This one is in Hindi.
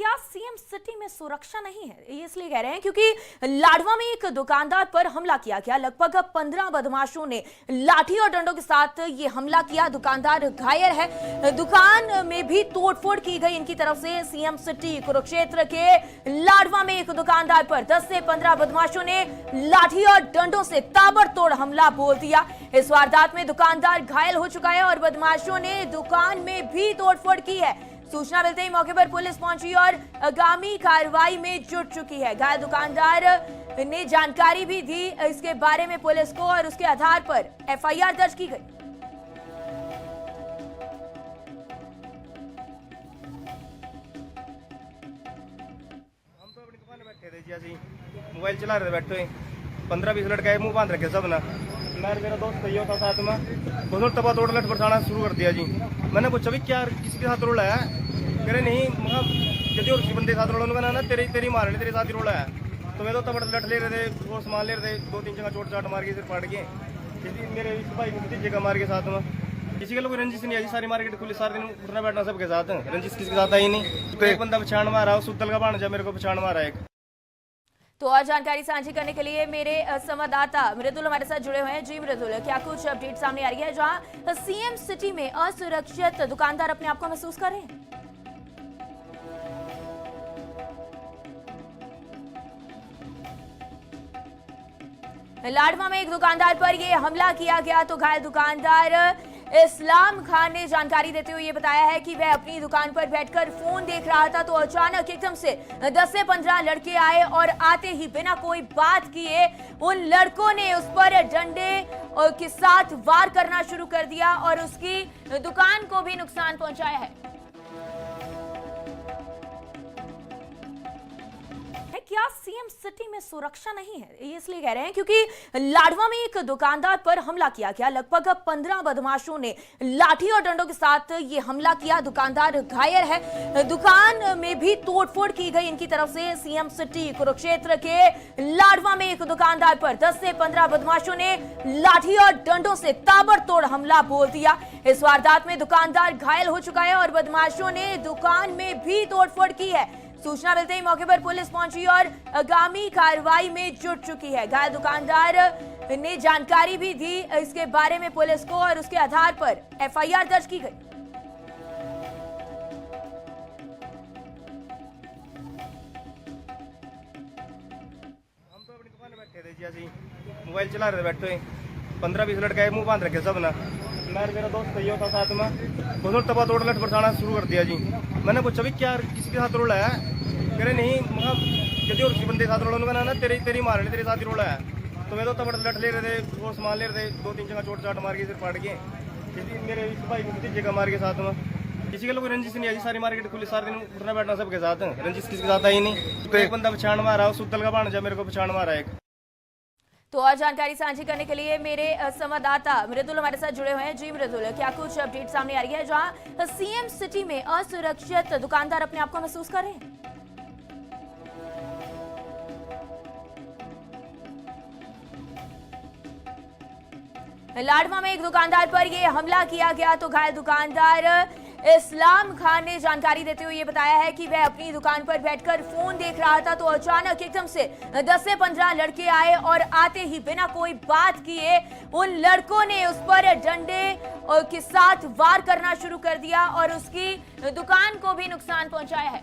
क्या सीएम सिटी में सुरक्षा नहीं है? ये इसलिए कह रहे हैं क्योंकि लाडवा में एक दुकानदार पर हमला किया गया। लगभग 15 बदमाशों ने लाठी और डंडों के साथ ये हमला किया। दुकानदार घायल है। दुकान में भी तोड़फोड़ की गई इनकी तरफ से। सीएम सिटी कुरुक्षेत्र के लाडवा में एक दुकानदार पर 10 से 15 बदमाशों ने लाठी और डंडों से ताबड़तोड़ हमला बोल दिया। इस वारदात में दुकानदार घायल हो चुका है और बदमाशों ने दुकान में भी तोड़फोड़ की है। सूचना मिलते ही मौके पर पुलिस पहुंची और आगामी कार्रवाई में जुट चुकी है। घायल दुकानदार ने जानकारी भी दी इसके बारे में पुलिस को और उसके आधार पर एफआईआर दर्ज की गई। हम तो अपनी दुकान में बैठे थे जी, मोबाइल चला रहे थे बैठे। 15-20 लड़के मुंह बांध रखे सब ना। मैं मेरा दोस्त ये था साथ में, दोनों तबा तोड़ लट बरसाना शुरू कर दिया जी। मैंने पूछा भी क्या किसके साथ रोड़ा है? कह रहे नहीं, यदि और किसी बंदे के साथ रोड़ा उन्होंने ना तेरी मारने तेरे साथ ही रोड़ा है। तो मैं तो तबड़ लट ले रहे थे, वो सामान ले रहे थे, 2-3 जगह चोट चाट मार के सिर फाड़ के मेरे इस भाई को भतीजे का मार के साथ में। किसी के लोग रंजिश नहीं आई, सारी मार्केट खुली, सारे दिन उठना बैठना सबके साथ। रंजिश किसी के साथ आई नहीं। तो एक बंदा पछाण मारा, सुतल का भाणजा मेरे को पछाण मारा एक। तो और जानकारी साझी करने के लिए मेरे संवाददाता मृदुल हमारे साथ जुड़े हुए हैं। जी मृदुल, क्या कुछ अपडेट सामने आ रही है जहां सीएम सिटी में असुरक्षित दुकानदार अपने आप को महसूस कर रहे हैं? लाडवा में एक दुकानदार पर यह हमला किया गया तो घायल दुकानदार इस्लाम खान ने जानकारी देते हुए ये बताया है कि वह अपनी दुकान पर बैठकर फोन देख रहा था तो अचानक एकदम से 10 से 15 लड़के आए और आते ही बिना कोई बात किए उन लड़कों ने उस पर डंडे के साथ वार करना शुरू कर दिया और उसकी दुकान को भी नुकसान पहुंचाया है। क्या सीएम सिटी में सुरक्षा नहीं है? ये इसलिए कह रहे हैं क्योंकि लाडवा में एक दुकानदार पर हमला किया गया। लगभग 15 बदमाशों ने लाठी और डंडों के साथ ये हमला किया। दुकानदार घायल है। दुकान में भी तोड़फोड़ की गई इनकी तरफ से। सीएम सिटी कुरुक्षेत्र के लाडवा में एक दुकानदार पर 10 से 15 बदमाशों ने लाठी और डंडों से ताबड़तोड़ हमला बोल दिया। इस वारदात में दुकानदार घायल हो चुका है और बदमाशों ने दुकान में भी तोड़फोड़ की है। सूचना मिलते ही मौके पर पुलिस पहुंची और आगामी कार्रवाई में जुट चुकी है। घायल दुकानदार ने जानकारी भी दी इसके बारे में पुलिस को और उसके आधार पर एफआईआर दर्ज की गई। हम तो अपनी दुकान में बैठे थे जी, मोबाइल चला रहे थे बैठे। 15-20 लड़के मुंह बांध रखे सब ना। मैं मेरा दोस्त ये था साथ में, दोनों तबा तोड़ लट बरसाना शुरू कर दिया जी। मैंने पूछा भी क्या किसके साथ रोड़ा है? कह रहे नहीं, यदि और किसी बंदे के साथ रोड़ा उन्होंने ना तेरी मारने तेरे साथ ही रोड़ा है। तो मैं तो तबड़ लट ले रहे थे, वो सामान ले रहे थे, 2-3 जगह चोट चाट मार के सिर फाड़ के मेरे इस भाई को भतीजे का मार के साथ में। किसी के लोग रंजिश नहीं आई, सारी मार्केट खुली, सारे दिन उठना बैठना सबके साथ। रंजिश किसी के साथ आई नहीं। तो एक बंदा पछाण मारा, सुतल का भाणजा मेरे को पछाण मारा एक। तो और जानकारी साझी करने के लिए मेरे संवाददाता मृदुल हमारे साथ जुड़े हुए हैं। जी मृदुल, क्या कुछ अपडेट सामने आ रही है जहां सीएम सिटी में असुरक्षित दुकानदार अपने आप को महसूस कर रहे हैं? लाडवा में एक दुकानदार पर यह हमला किया गया तो घायल दुकानदार इस्लाम खान ने जानकारी देते हुए ये बताया है कि वह अपनी दुकान पर बैठकर फोन देख रहा था तो अचानक एकदम से 10 से 15 लड़के आए और आते ही बिना कोई बात किए उन लड़कों ने उस पर डंडे के साथ वार करना शुरू कर दिया और उसकी दुकान को भी नुकसान पहुंचाया है।